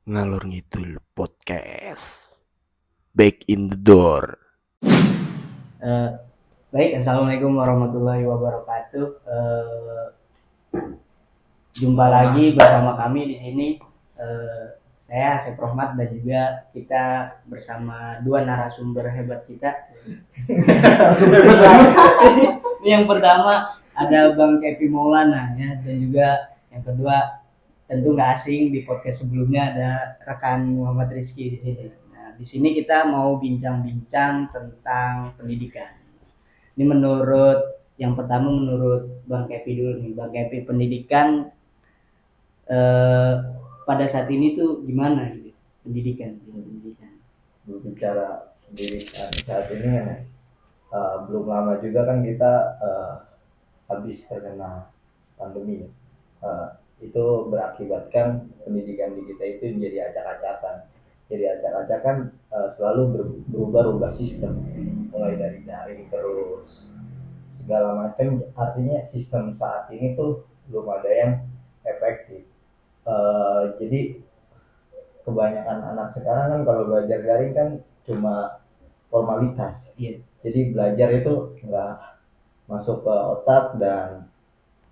Ngalor Ngidul Podcast. Back in the door. Baik, assalamualaikum warahmatullahi wabarakatuh. Jumpa lagi bersama kami di sini. Saya Asep Rohmat dan juga kita bersama dua narasumber hebat kita. Ini yang pertama ada Bang Kepi Maulana ya, dan juga yang kedua tentu nggak asing, di podcast sebelumnya ada rekan Muhammad Rizky di sini. Nah, di sini kita mau bincang-bincang tentang pendidikan. Ini yang pertama menurut Bang Kepi dulu nih. Bang Kepi, pendidikan pada saat ini tuh gimana gitu? Pendidikan. Berbicara pendidikan saat ini belum lama juga kan kita habis terkena pandemi. Itu berakibatkan pendidikan di kita itu menjadi acak-acakan. Jadi acak-acakan selalu berubah-ubah sistem, mulai dari daring terus segala macam. Artinya sistem saat ini tuh belum ada yang efektif. Jadi kebanyakan anak sekarang kan kalau belajar daring kan cuma formalitas. Jadi belajar itu nggak masuk ke otak, dan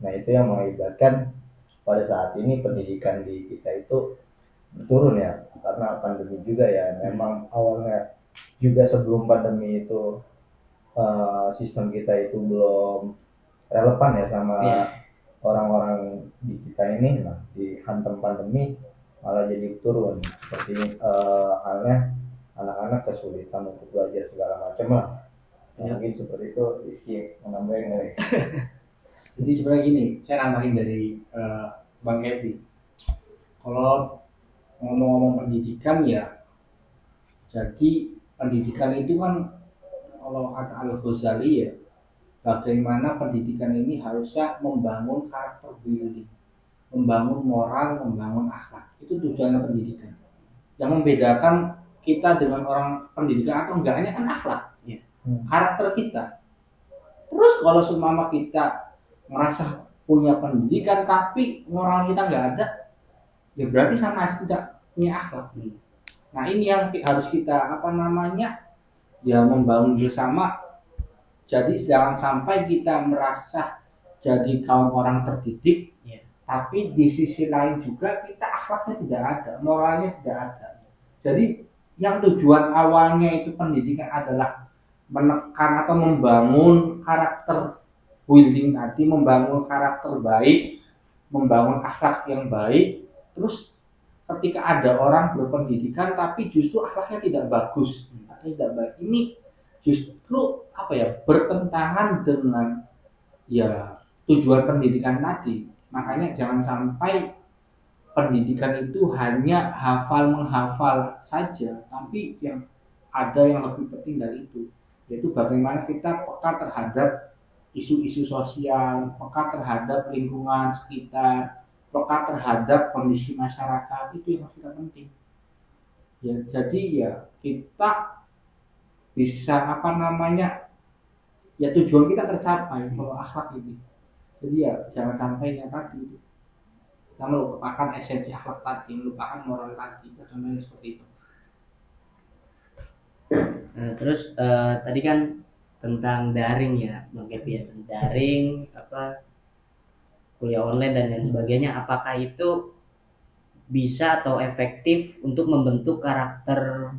nah itu yang mengakibatkan pada saat ini pendidikan di kita itu turun ya, karena pandemi juga ya. Memang awalnya juga sebelum pandemi itu sistem kita itu belum relevan ya sama orang-orang di kita ini. Nah, dihantam pandemi malah jadi turun seperti halnya anak-anak kesulitan untuk belajar segala macam lah. Mungkin seperti itu. Rizky menambahin nih. Jadi sebenarnya gini, saya nambahin dari Bang Kevi. Kalau ngomong-ngomong pendidikan ya, jadi pendidikan itu kan kalau kata Al-Ghazali ya, bagaimana pendidikan ini harusnya membangun karakter diri, membangun moral, membangun akhlak. Itu tujuannya pendidikan. Yang membedakan kita dengan orang pendidikan atau enggaknya kan akhlak, karakter kita. Terus kalau seumpama kita merasa punya pendidikan tapi moral kita nggak ada, ya berarti sama aja tidak punya akhlak. Nah ini yang harus kita ya membangun bersama. Jadi jangan sampai kita merasa jadi kaum orang terdidik, tapi di sisi lain juga kita akhlaknya tidak ada, moralnya tidak ada. Jadi yang tujuan awalnya itu pendidikan adalah menekan atau membangun karakter building tadi, membangun karakter baik, membangun akhlak yang baik. Terus ketika ada orang berpendidikan tapi justru akhlaknya tidak bagus atau tidak baik, ini justru bertentangan dengan ya tujuan pendidikan tadi. Makanya jangan sampai pendidikan itu hanya menghafal saja, tapi yang ada yang lebih penting dari itu, yaitu bagaimana kita peka terhadap isu-isu sosial, peka terhadap lingkungan sekitar, peka terhadap kondisi masyarakat. Itu yang kita penting. Ya, jadi ya kita bisa ya tujuan kita tercapai kalau akhlak ini. Jadi ya jangan sampai yang tadi kita melupakan esensi akhlak tadi, melupakan moral tadi, contohnya seperti itu. Nah, terus tadi kan tentang daring ya, Bang Kepi ya, daring kuliah online dan lain sebagainya. Apakah itu bisa atau efektif untuk membentuk karakter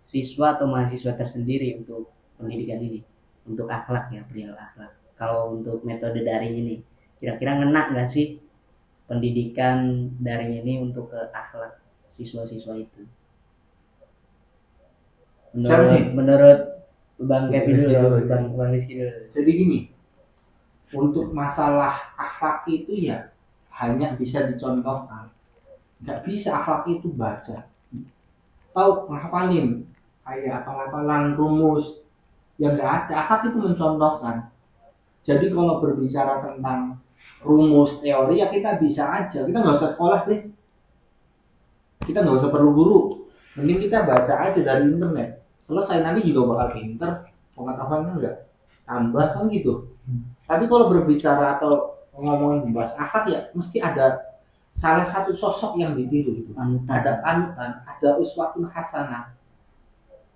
siswa atau mahasiswa tersendiri untuk pendidikan ini, untuk akhlak ya, perihal akhlak? Kalau untuk metode daring ini, kira-kira ngena nggak sih pendidikan daring ini untuk ke akhlak siswa-siswa itu? Menurut Bang Kepi dulu, Bang Rizky dulu. Jadi gini, untuk masalah akhlak itu ya hanya bisa dicontohkan. Nggak bisa akhlak itu baca, tahu ngapalin kayak hafalan rumus, yang nggak ada. Akhlak itu mencontohkan. Jadi kalau berbicara tentang rumus teori ya kita bisa aja, kita nggak usah sekolah deh, kita nggak usah perlu guru, mending kita baca aja dari internet. Selesai, nanti juga bakal pinter, pengetahuannya nggak tambah kan gitu. Tapi kalau berbicara atau ngomongin bahas akhlak ya mesti ada salah satu sosok yang ditiru gitu. Ada panutan, ada uswatun hasanah.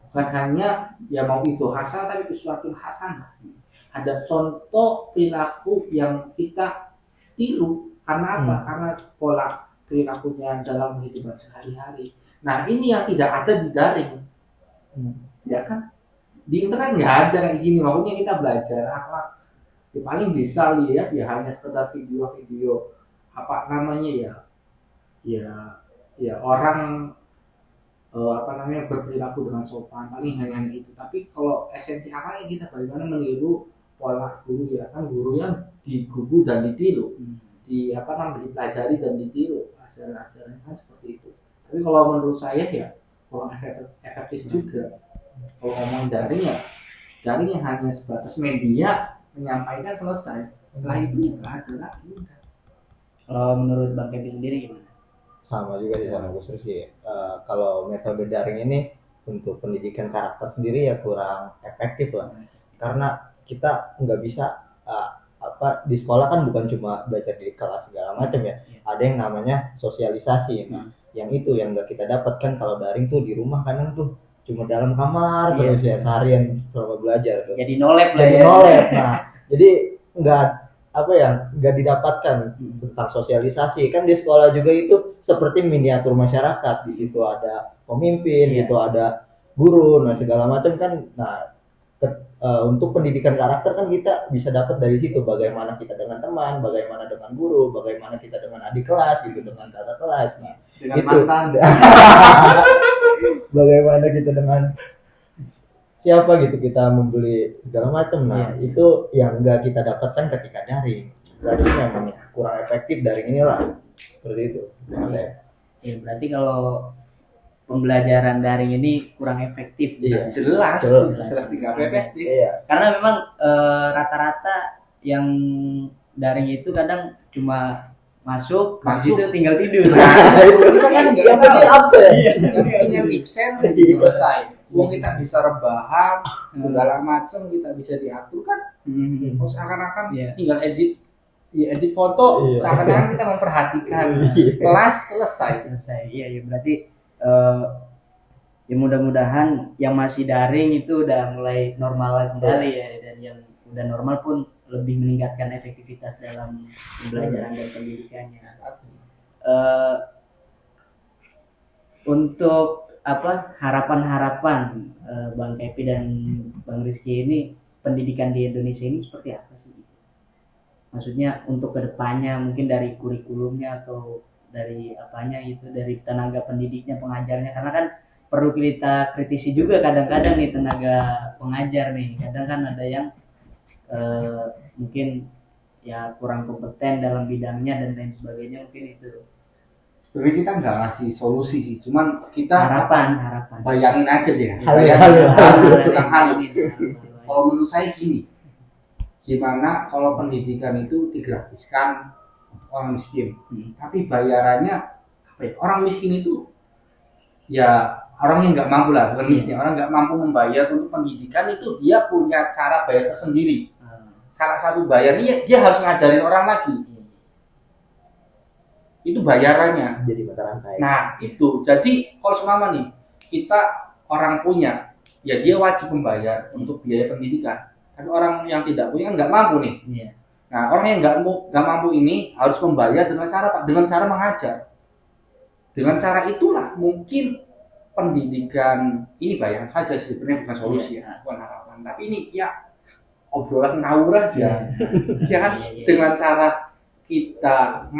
Bukan hanya ya mau itu hasanah tapi uswatun hasanah. Ada contoh perilaku yang kita tiru. Karena apa? Karena pola perilakunya dalam kehidupan sehari-hari. Nah ini yang tidak ada di daring, ya kan? Di internet nggak ada kayak gini. Makanya kita belajar akhlak. Ya, paling bisa lihat ya hanya sekedar video-video apa namanya ya orang apa namanya berperilaku dengan sopan, paling hanya itu. Tapi kalau esensi akhlaknya kita bagaimana meniru pola guru, ya kan guru yang digugu dan ditiru, di apa namanya dipelajari dan ditiru ajaran-ajaran kan seperti itu. Tapi kalau menurut saya ya kurang efektif juga. Kalau ngomong daring ya daring hanya sebatas media menyampaikan selesai. Setelah itu nggak ada lagi. Kalau menurut Bang Kevin sendiri gimana? Sama juga di sana Gus Rizky. Kalau metode daring ini untuk pendidikan karakter sendiri ya kurang efektif lah, karena kita nggak bisa di sekolah kan bukan cuma belajar di kelas segala macam ya, ada yang namanya sosialisasi. Nah, yang itu yang nggak kita dapatkan kalau daring tuh di rumah kadang tuh cuma dalam kamar terus ya seharian selama belajar tuh. Jadi nolep lah Jadi ya. nolep. Nah, jadi nggak didapatkan tentang sosialisasi. Kan di sekolah juga itu seperti miniatur masyarakat. Di situ ada pemimpin, itu ada guru, nah segala macam kan. Nah, untuk pendidikan karakter kan kita bisa dapat dari situ, bagaimana kita dengan teman, bagaimana dengan guru, bagaimana kita dengan adik kelas gitu, dengan kakak kelas. Nah, dengan itu. mantan. Bagaimana kita dengan siapa gitu, kita membeli segala macam. Nah, itu yang enggak kita dapatkan ketika daring. Berarti memang kurang efektif daring inilah. Seperti itu. Ya, berarti kalau pembelajaran daring ini kurang efektif. Iya. Jelas tidak efektif. Iya. Karena memang rata-rata yang daring itu kadang cuma masuk itu tinggal tidur. Nah, kita kan nggak Yang penting absen. Yang penting absen selesai. Uang kita bisa rebahan, segala macam kita bisa diatur kan. Terus akan-akan tinggal edit foto, seakan-akan kita memperhatikan. Kelas selesai. Iya, ya berarti ya mudah-mudahan yang masih daring itu udah mulai normal kembali ya, dan yang udah normal pun lebih meningkatkan efektivitas dalam pembelajaran dan pendidikannya. Untuk harapan-harapan Bang Kepi dan Bang Rizky ini, pendidikan di Indonesia ini seperti apa sih? Maksudnya untuk kedepannya mungkin dari kurikulumnya atau dari apanya gitu, dari tenaga pendidiknya, pengajarnya, karena kan perlu kita kritisi juga kadang-kadang nih tenaga pengajar nih, kadang kan ada yang mungkin ya kurang kompeten dalam bidangnya dan lain sebagainya, mungkin itu. Sebenarnya kita nggak ngasih solusi sih, cuman kita harapan bayangin aja deh. Hal. Kalau menurut saya gini, gimana kalau pendidikan itu digratiskan orang miskin, tapi bayarannya orang miskin itu ya orang yang nggak mampu lah, bukan miskin, orang nggak mampu membayar untuk pendidikan itu dia punya cara bayar tersendiri. Salah satu bayarnya dia harus ngajarin orang lagi, itu bayarannya. Jadi mata rantai. Nah itu, jadi kalau selama nih kita orang punya, ya dia wajib membayar untuk biaya pendidikan. Tapi orang yang tidak punya nggak mampu nih. Nah, orang yang nggak mampu ini harus membayar dengan cara mengajar. Dengan cara itulah mungkin pendidikan ini bayangan saja sih, sebenarnya bukan solusi ya, bukan harapan. Tapi ini ya obrolan ngawur aja. Ya kan, dengan cara kita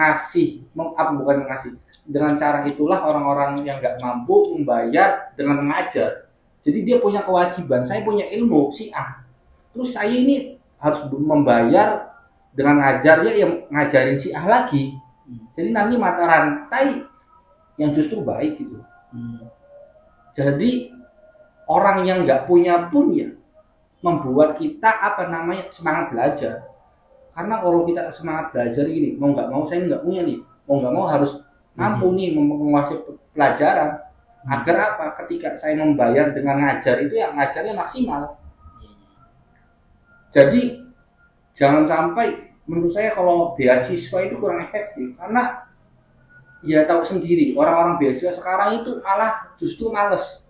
dengan cara itulah orang-orang yang nggak mampu membayar dengan mengajar. Jadi dia punya kewajiban, saya punya ilmu si A, terus saya ini harus membayar dengan ngajarnya yang ngajarin si A lagi. Jadi nanti mata rantai yang justru baik gitu. Jadi orang yang nggak punya pun ya membuat kita semangat belajar. Karena kalau kita semangat belajar ini, mau nggak mau saya nggak punya nih, mau nggak mau harus mampu nih menguasai pelajaran. Agar apa? Ketika saya membayar dengan ngajar itu ya ngajarnya maksimal. Jadi jangan sampai, menurut saya kalau beasiswa itu kurang efektif, karena ya tahu sendiri, orang-orang beasiswa sekarang itu malah justru males.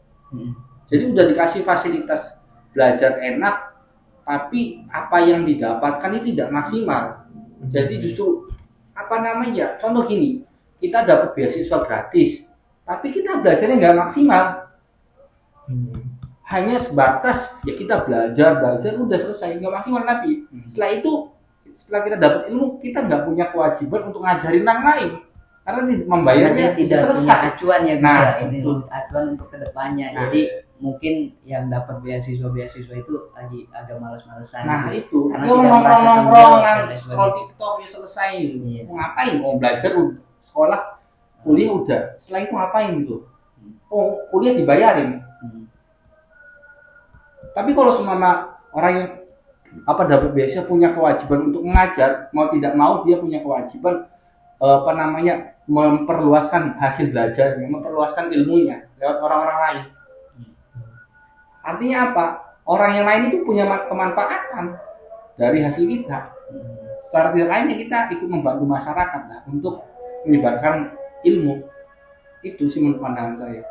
Jadi udah dikasih fasilitas belajar enak, tapi apa yang didapatkan itu tidak maksimal. Jadi justru contoh gini, kita dapat beasiswa gratis, tapi kita belajarnya nggak maksimal. Hanya sebatas ya kita belajar udah selesai, nggak maksimal lagi. Setelah kita dapat ilmu, kita nggak punya kewajiban untuk ngajarin orang lain karena membayarnya tidak selesai. punya acuan ya bisa Nah, ini itu. acuan untuk kedepannya. Nah. Jadi mungkin yang dapat beasiswa itu lagi agak malas-malesan. Nah gitu. itu, Karena dia tidak merasa tanggung nongkrong jawab dan lain scroll sebagainya. TikTok ya selesai. Iya. Mau ngapain? Mau belajar, sekolah, kuliah udah. Setelah itu ngapain tuh? Oh, kuliah dibayarin. Tapi kalau semama orang yang dapat beasiswa punya kewajiban untuk mengajar, mau tidak mau dia punya kewajiban memperluaskan hasil belajarnya, memperluaskan ilmunya lewat orang-orang lain. Artinya apa? Orang yang lain itu punya kemanfaatan dari hasil kita. Secara tidak lainnya kita ikut membantu masyarakat lah untuk menyebarkan ilmu. Itu sih menurut pandangan saya.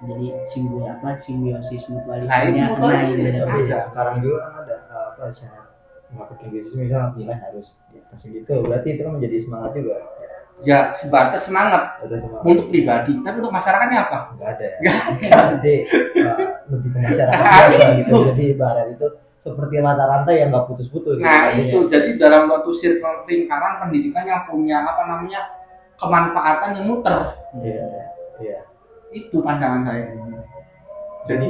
Jadi simbiosis Nah, mutualismenya itu kena mutualisme. gitu. Tapi Ada. sekarang juga kan ada syarat melakukan beasiswa misalnya nilai harus di atas segitu, berarti itu kan menjadi semangat juga. Ya sebatas semangat Ada semangat. untuk pribadi, tapi untuk masyarakatnya apa? Nggak ada ya. Nggak Jadi lebih ke masyarakat Nah, biasa gitu. itu. Jadi ibarat itu seperti mata rantai yang nggak putus-putus. Nah gitu, itu, jadi dalam suatu circle lingkaran pendidikan yang punya kemanfaatan yang muter. Iya, iya. Itu pandangan saya. Jadi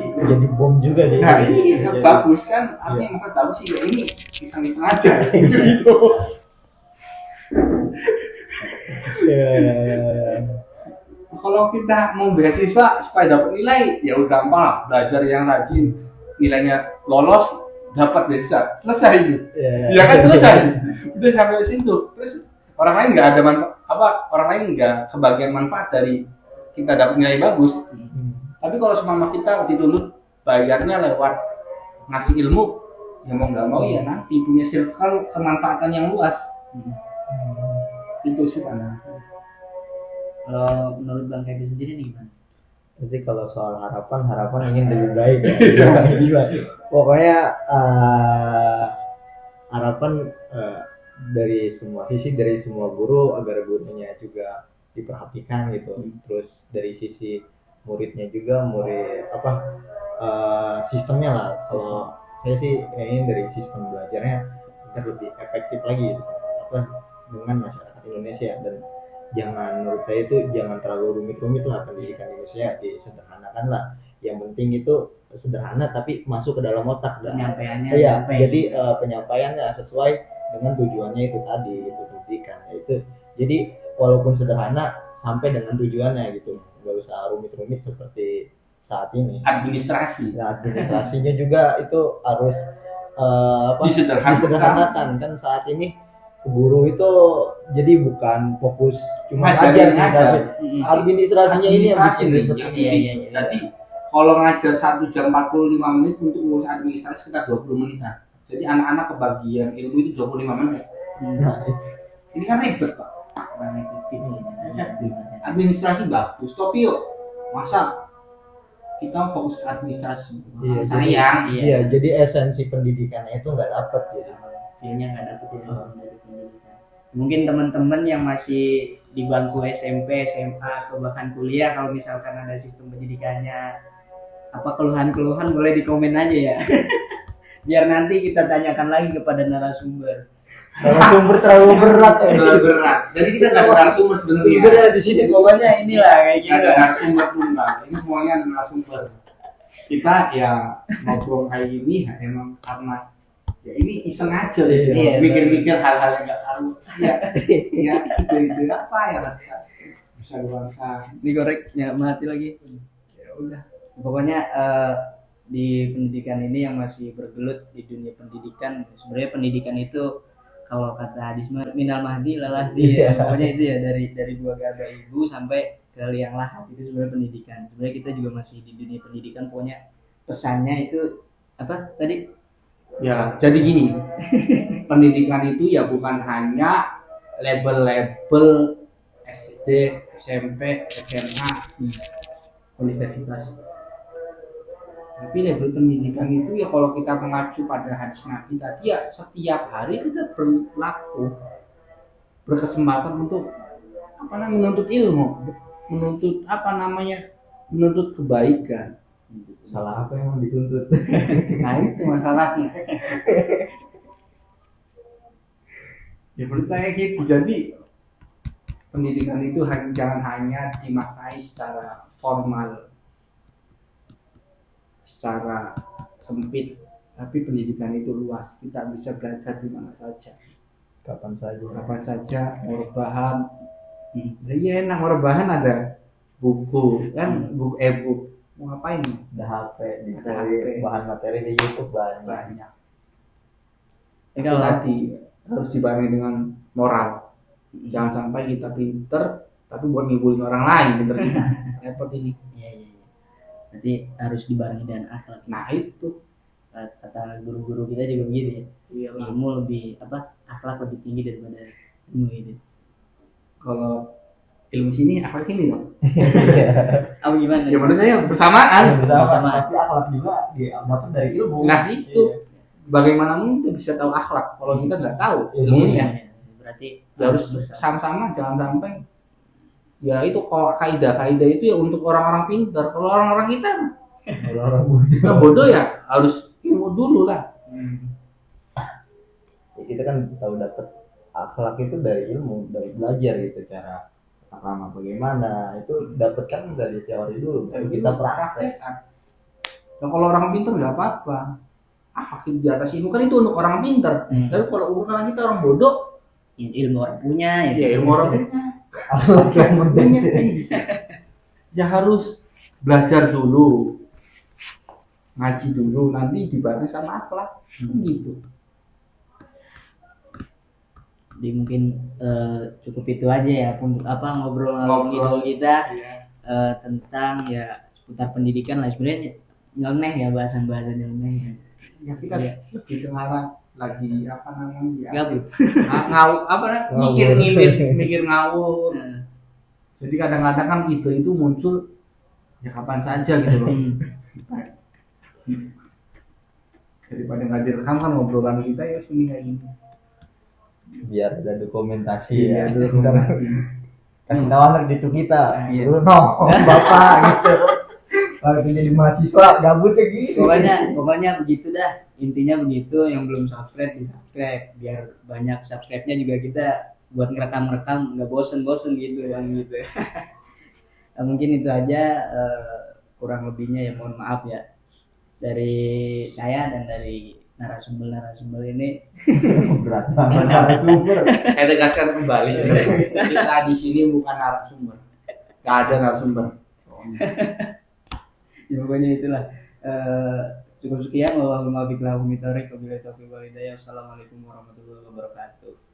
bom juga sih. Nah ini Jadi- bagus kan, artinya yang bagus sih ya ini iseng-iseng aja. Gitu. Iya, iya, iya. Kalau kita mau beasiswa supaya dapat nilai, ya udah gampang lah, belajar yang rajin, nilainya lolos, dapat beasiswa, selesai itu. Iya, iya. Ya kan selesai, udah sampai situ. Terus orang lain nggak ada orang lain nggak kebagian manfaat dari kita dapat nilai bagus. Tapi kalau semama kita dituntut bayarnya lewat ngasih ilmu, ya mau nggak mau ya nanti punya circle kemanfaatan yang luas. Itu sih pandangan. Kalau menurut Bang Kevin sendiri nih gimana? Jadi kalau soal harapan ingin lebih baik ya. Gila. Pokoknya harapan dari semua sisi, dari semua guru agar gurunya juga diperhatikan gitu. Terus dari sisi muridnya juga, sistemnya lah. Kalau saya sih ingin dari sistem belajarnya agar lebih efektif lagi gitu, dengan masyarakat Indonesia. Dan menurut saya itu jangan terlalu rumit-rumit lah pendidikan Indonesia, disederhanakan lah. Yang penting itu sederhana tapi masuk ke dalam otak dan Penyampaiannya iya, sampai. jadi penyampaiannya sesuai dengan tujuannya itu tadi, itu pendidikan itu. Jadi walaupun sederhana sampai dengan tujuannya gitu, nggak usah rumit-rumit seperti saat ini. Administrasi. Nah, administrasinya juga itu harus Disederhanakan. disederhanakan kan saat ini guru itu jadi bukan fokus cuma Ngajarin ngajar, aja. tapi administrasinya ini yang Administrasi bikin nih, ribet. yang Iya, bikin. iya, iya. Jadi kalau ngajar 1 jam 45 menit untuk ngurus administrasi sekitar 20 menitan. Jadi anak-anak kebagian ilmu itu 25 menit. Nah, Ini kan ribet Pak. Administrasi bagus, tapi yuk masa kita fokus ke administrasi. Iya, Sayang. iya, jadi esensi pendidikannya itu nggak dapet jadi. Feelnya nggak dapet ya dari pendidikan. Mungkin teman-teman yang masih di bangku SMP, SMA atau bahkan kuliah, kalau misalkan ada sistem pendidikannya apa keluhan-keluhan boleh di komen aja ya. Biar nanti kita tanyakan lagi kepada narasumber. Kalau sumber terlalu berat, Terlalu berat. Jadi kita nggak ada narasumber sebenarnya. Berat di sini. Pokoknya inilah kayak Nggak gitu. ada narasumber pun nggak. Ini semuanya narasumber. Kita ya ngobrol kayak gini ya emang karena ya ini iseng aja gitu. Iya, Mikir-mikir hal-hal yang nggak karu. Ya, ya ide-ide apa ya bisa luangkan. Ini koreknya mati lagi. Ya udah. Pokoknya di pendidikan ini yang masih bergelut di dunia pendidikan, sebenarnya pendidikan itu kalau kata hadis minal mahdi lalahdi ya. Pokoknya itu ya dari dua gada ibu sampai ke liang lahat itu sebenarnya pendidikan. Sebenarnya kita juga masih di dunia pendidikan, pokoknya pesannya itu apa tadi? Ya, jadi gini. Pendidikan itu ya bukan hanya label-label SD, SMP, SMA, universitas. Tapi level pendidikan itu ya kalau kita mengacu pada hadis Nabi tadi ya setiap hari kita berlaku berkesempatan untuk menuntut ilmu, menuntut kebaikan. Salah apa yang mau dituntut? Nah itu masalahnya. Ya menurut saya gitu. Jadi pendidikan itu jangan hanya dimaknai secara formal, secara sempit, tapi pendidikan itu luas. Kita bisa belajar di mana saja, Kapan saja. Mau rebahan, iya enak mau rebahan ada buku kan, buku e-book. Mau ngapain? Ada HP, Ada HP. bahan materi di YouTube banyak. Itu tadi harus dibarengi dengan moral. Jangan sampai kita pinter tapi buat ngibulin orang lain pinter kita. Repot ini. Iya. Nanti harus dibarengi dengan akhlak. Nah itu Kata guru-guru kita juga begitu ya. iyalah. Ilmu lebih akhlak lebih tinggi daripada ilmu itu. Kalau ilmu sini akhlak ini dong. Apa gimana? Ya menurut saya bersamaan. Sama. Tapi akhlak juga dapat dari ilmu. Nah itu bagaimana mungkin kita bisa tahu akhlak kalau kita nggak tahu ilmunya. Berarti Ya, harus bersama. sama-sama, jangan sampai ya itu kalau kaidah itu ya untuk orang-orang pintar. Kalau orang-orang Orang bodoh. kita bodoh ya harus ilmu dulu lah. Ya, kita kan tahu dapat akhlak itu dari ilmu, dari belajar gitu, cara pertama bagaimana itu dapat kan dari teori dulu, baru kita praktek. Nah, kalau orang pintar nggak apa-apa. Akhlak di atas ilmu kan itu untuk orang pintar. Tapi kalau urusan kita orang bodoh, Ilmu orang punya ya ilmu orang punya. Akhlak yang Punya. penting. Ya harus belajar dulu, ngaji dulu, nanti dibantu sama akhlak. Gitu. Jadi mungkin cukup itu aja ya untuk ngobrol kita tentang ya seputar pendidikan lah. Sebenarnya nyeleneh ya bahasan-bahasan nyeleneh ya. Ya kita lebih ke arah lagi Gabut. mikir ngawur. Jadi kadang-kadang kan ide itu muncul ya kapan saja gitu loh. Daripada nggak direkam kan ngobrolan kita ya sini kayak gini. Biar ada dokumentasi Iya, ya. dokumentasi. Kasih tahu anak gitu kita. Iya. Dulu bapak gitu. Kalau jadi mahasiswa gabutnya gitu. Pokoknya begitu dah. Intinya begitu. Yang belum subscribe di subscribe biar banyak subscribe-nya juga kita buat ngerekam nggak bosen gitu yang gitu. Nah, mungkin itu aja kurang lebihnya ya mohon maaf ya dari saya dan dari narasumber ini. Berat banget narasumber. Saya tegaskan kembali kita di sini bukan narasumber. Gak ada narasumber. Ya, pokoknya itulah. Cukup sekian. Wassalamualaikum warahmatullahi wabarakatuh.